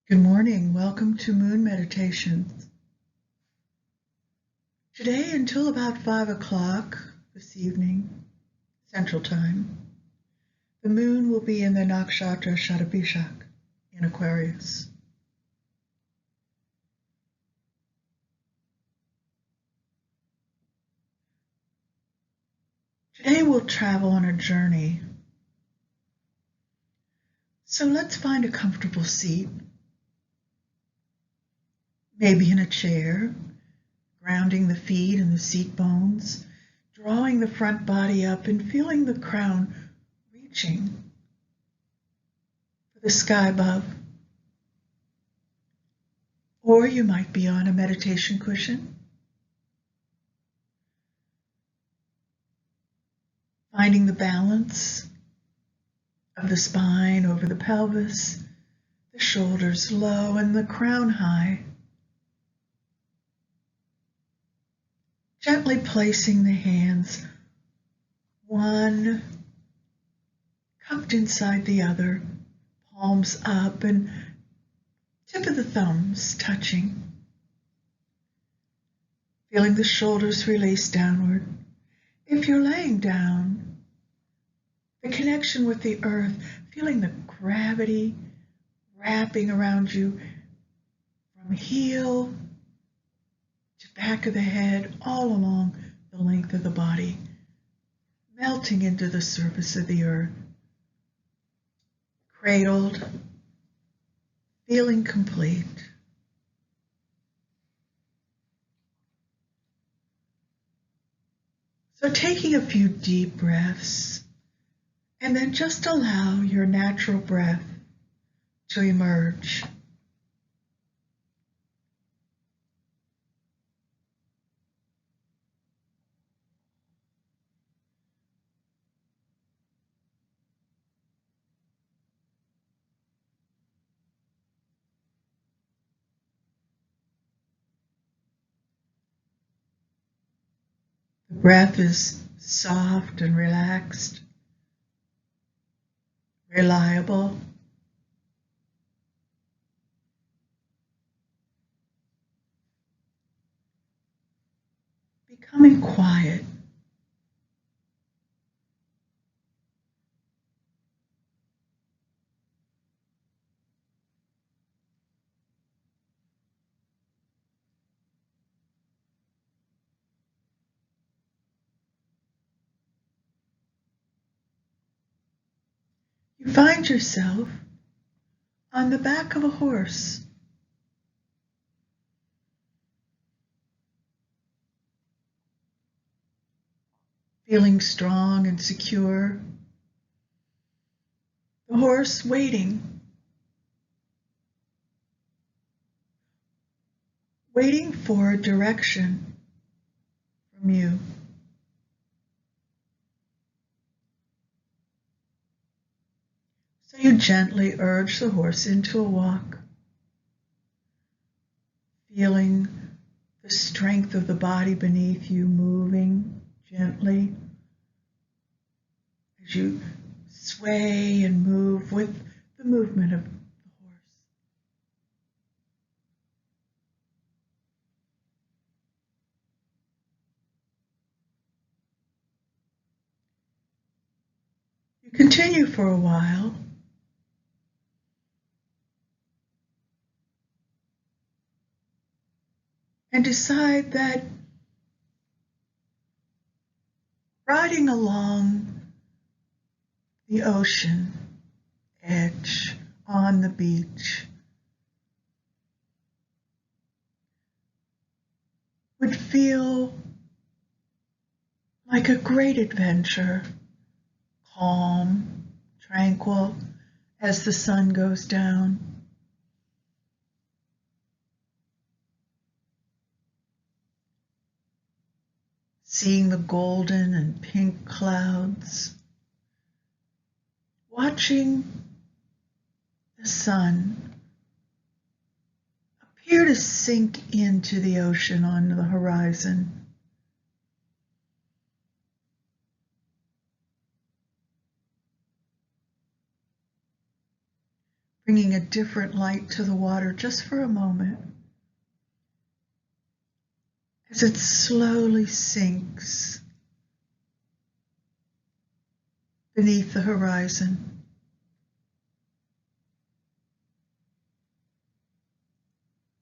Good morning. Welcome to Moon Meditation. Today until about 5 o'clock this evening, Central Time, the moon will be in the Nakshatra Shatabhishak in Aquarius. Today we'll travel on a journey. So let's find a comfortable seat, maybe in a chair, grounding the feet and the seat bones, drawing the front body up and feeling the crown reaching for the sky above. Or you might be on a meditation cushion, finding the balance of the spine over the pelvis, the shoulders low and the crown high. Gently placing the hands, one cupped inside the other, palms up and tip of the thumbs touching. Feeling the shoulders release downward. If you're laying down, the connection with the earth, feeling the gravity wrapping around you from heel to back of the head, all along the length of the body, melting into the surface of the earth. Cradled, feeling complete. So taking a few deep breaths, and then just allow your natural breath to emerge. The breath is soft and relaxed, reliable. Becoming quiet. You find yourself on the back of a horse. Feeling strong and secure. The horse waiting for direction from you. So you gently urge the horse into a walk, feeling the strength of the body beneath you moving gently as you sway and move with the movement of the horse. You continue for a while, and decide that riding along the ocean edge on the beach would feel like a great adventure, calm, tranquil as the sun goes down. Seeing the golden and pink clouds, watching the sun appear to sink into the ocean on the horizon. bringing a different light to the water just for a moment as it slowly sinks beneath the horizon.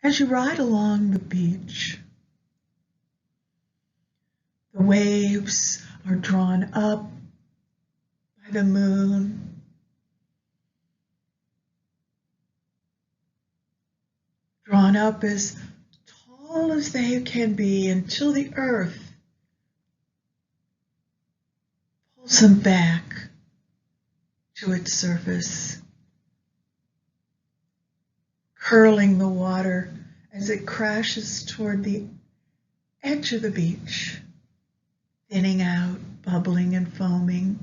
As you ride along the beach, the waves are drawn up by the moon, drawn up as tall as they can be until the earth pulls them back to its surface, curling the water as it crashes toward the edge of the beach, thinning out, bubbling and foaming.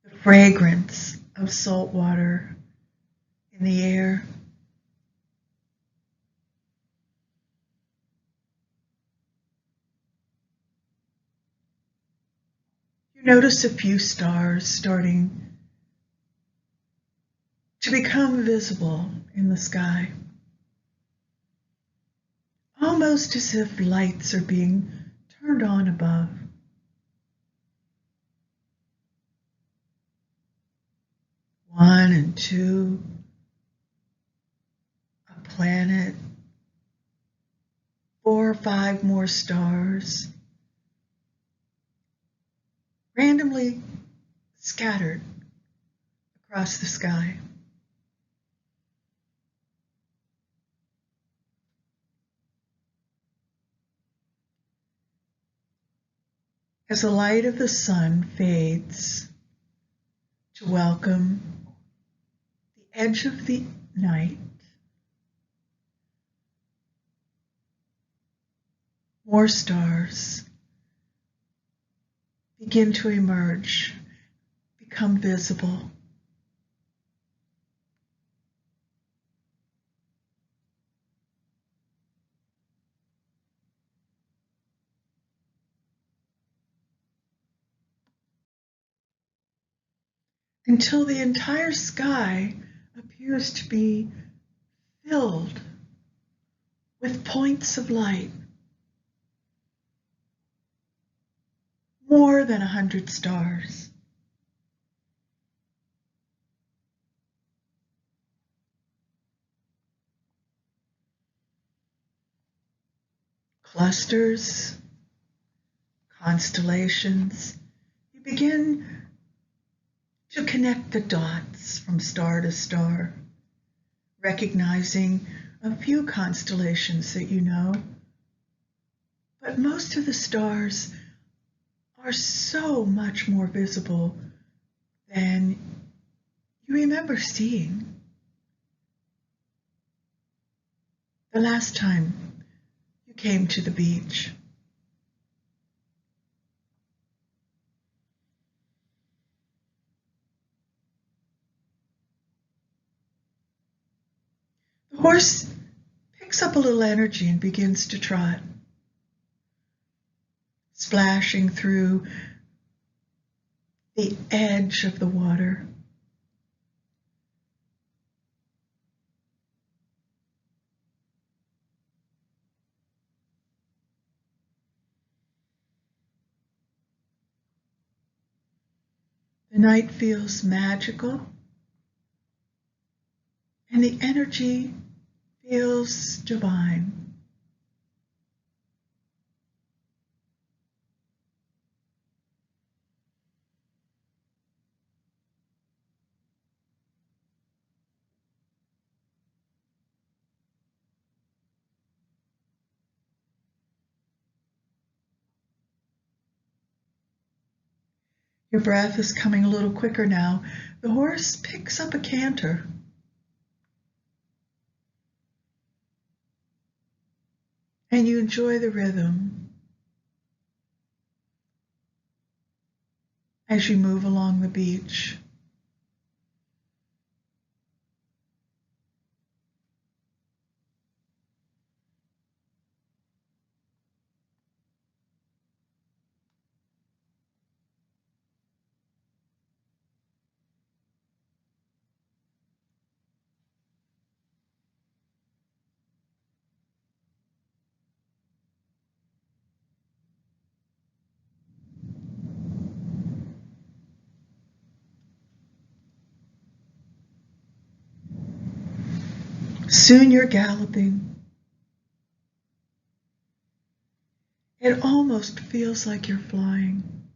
The fragrance of salt water in the air. You notice a few stars starting to become visible in the sky, almost as if lights are being turned on above. One and two, a planet, 4 or 5 more stars, randomly scattered across the sky. As the light of the sun fades to welcome the edge of the night, more stars begin to emerge, become visible. Until the entire sky appears to be filled with points of light. More than 100 stars. Clusters, constellations. You begin to connect the dots from star to star, recognizing a few constellations that you know, but most of the stars are so much more visible than you remember seeing the last time you came to the beach. The horse picks up a little energy and begins to trot, splashing through the edge of the water. The night feels magical, and the energy feels divine. Your breath is coming a little quicker now. The horse picks up a canter. And you enjoy the rhythm as you move along the beach. Soon you're galloping. It almost feels like you're flying.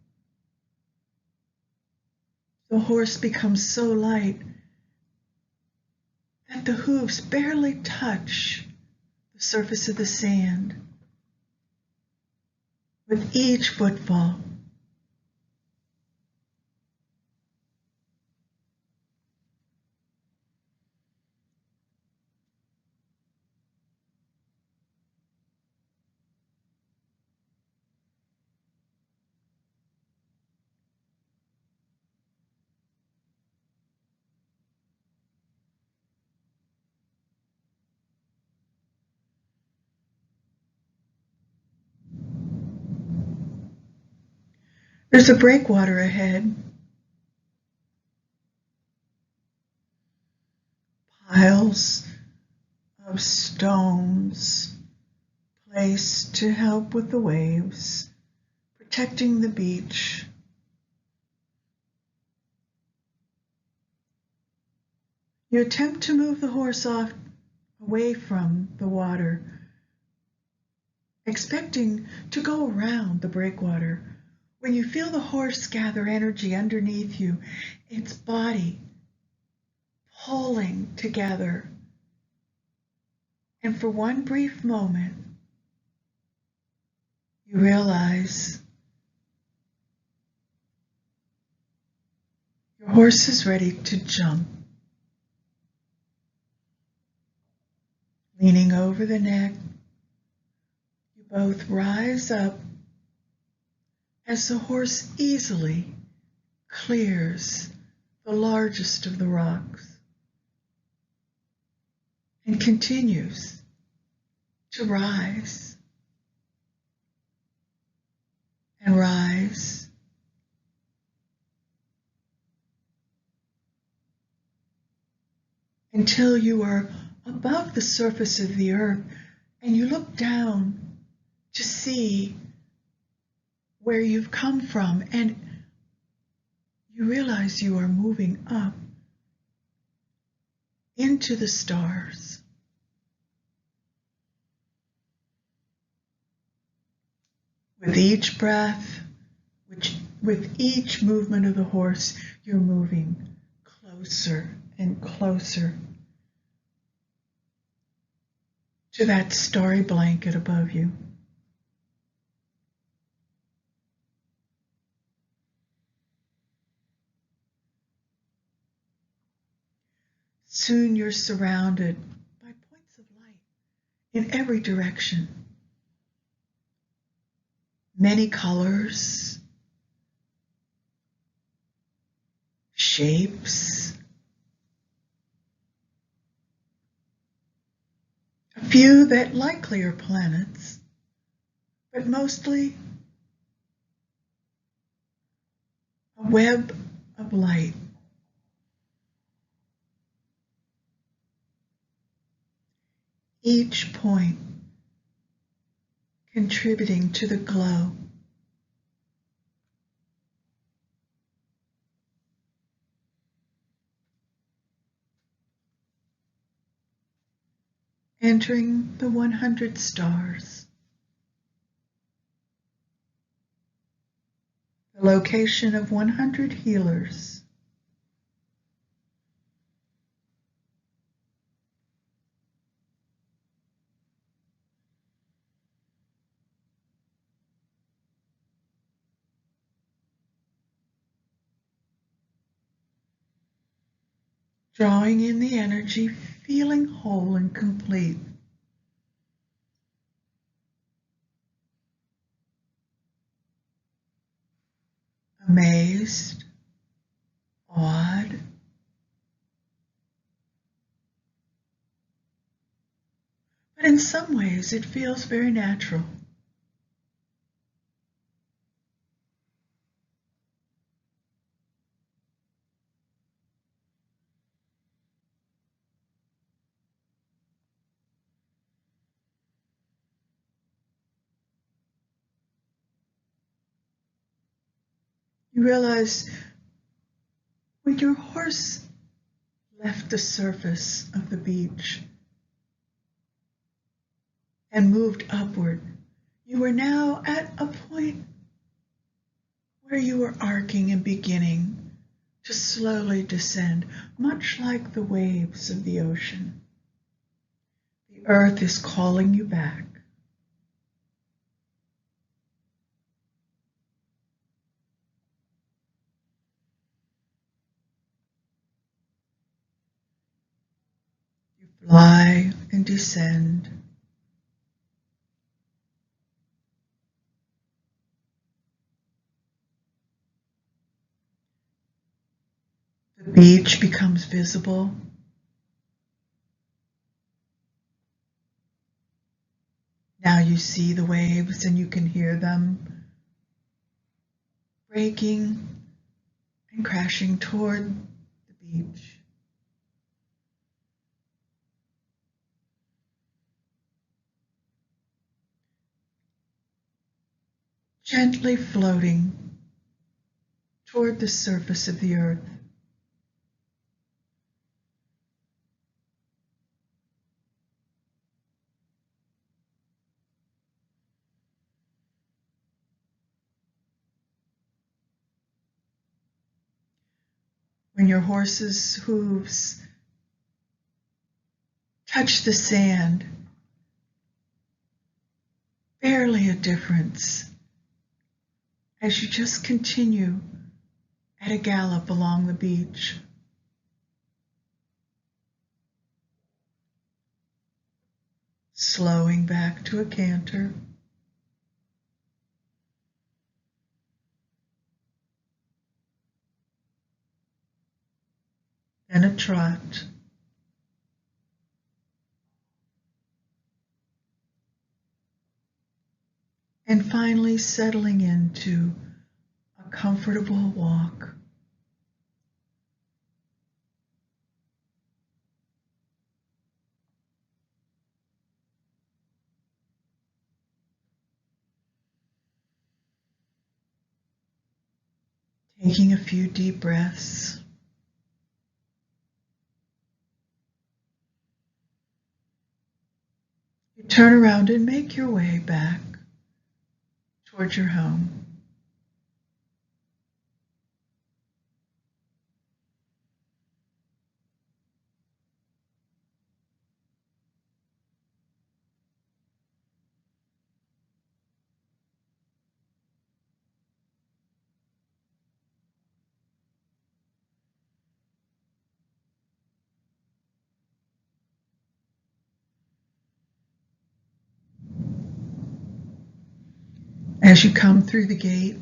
The horse becomes so light that the hooves barely touch the surface of the sand. With each footfall, there's a breakwater ahead. Piles of stones placed to help with the waves, protecting the beach. You attempt to move the horse off away from the water, expecting to go around the breakwater. When you feel the horse gather energy underneath you, its body pulling together. And for one brief moment, you realize your horse is ready to jump. Leaning over the neck, you both rise up as the horse easily clears the largest of the rocks and continues to rise and rise until you are above the surface of the earth and you look down to see where you've come from, and you realize you are moving up into the stars. With each breath, with each movement of the horse, you're moving closer and closer to that starry blanket above you. Soon you're surrounded by points of light in every direction. Many colors, shapes, a few that likely are planets, but mostly a web of light. Each point contributing to the glow. Entering the 100 stars. The location of 100 healers. Drawing in the energy, feeling whole and complete. Amazed, awed, but in some ways it feels very natural. You realize when your horse left the surface of the beach, and moved upward. You are now at a point where you are arcing and beginning to slowly descend, much like the waves of the ocean. The earth is calling you back. You fly and descend. The beach becomes visible. Now you see the waves and you can hear them breaking and crashing toward the beach. Gently floating toward the surface of the earth. When your horse's hooves touch the sand, barely a difference, as you just continue at a gallop along the beach. Slowing back to a canter. And a trot. And finally settling into a comfortable walk. Taking a few deep breaths. You turn around and make your way back towards your home. As you come through the gate,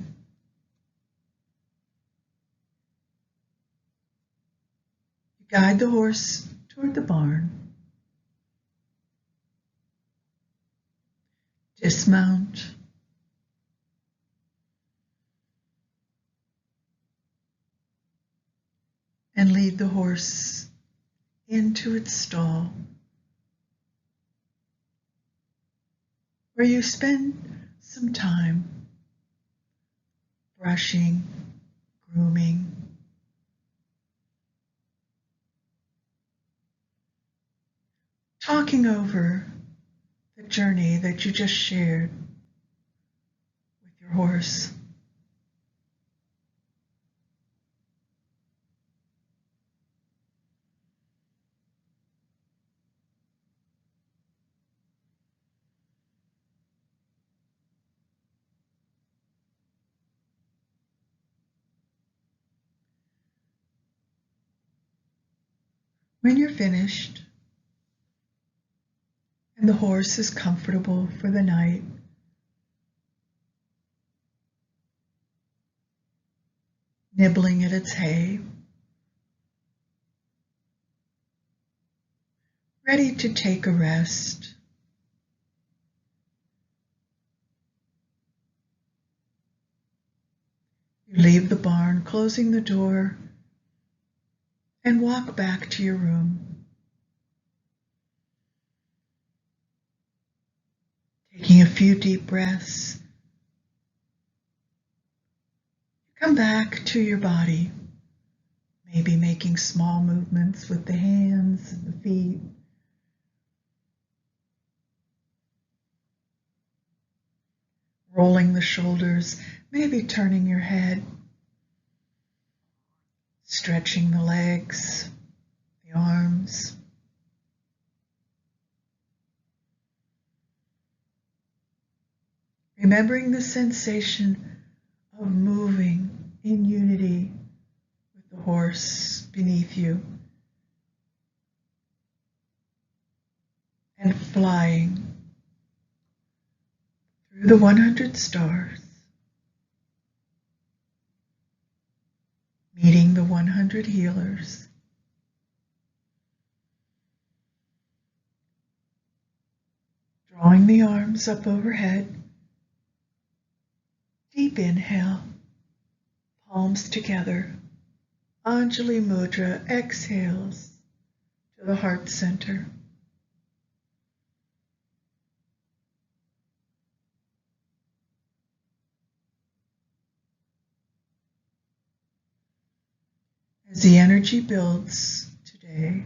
you guide the horse toward the barn. Dismount. And lead the horse into its stall, where you spend some time brushing, grooming, talking over the journey that you just shared with your horse. When you're finished and the horse is comfortable for the night, nibbling at its hay, ready to take a rest, you leave the barn, closing the door, and walk back to your room. Taking a few deep breaths, come back to your body, maybe making small movements with the hands and the feet. rolling the shoulders, maybe turning your head, stretching the legs, the arms. Remembering the sensation of moving in unity with the horse beneath you and flying through the 100 stars, meeting the 100 healers, drawing the arms up overhead. Deep inhale, palms together. Anjali Mudra exhales to the heart center. As the energy builds today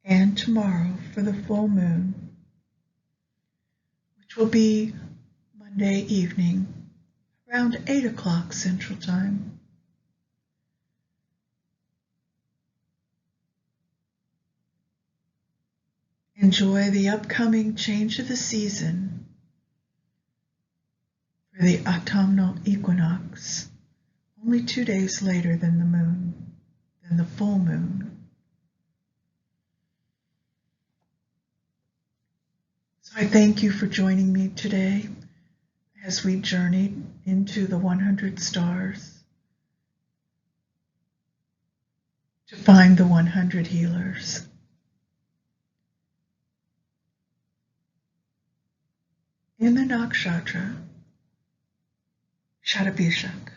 and tomorrow for the full moon, which will be Monday evening around 8 o'clock Central Time, enjoy the upcoming change of the season for the autumnal equinox, only 2 days later than the full moon. So I thank you for joining me today as we journeyed into the 100 stars to find the 100 healers. In the Nakshatra, Shatabhishak.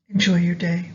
Enjoy your day.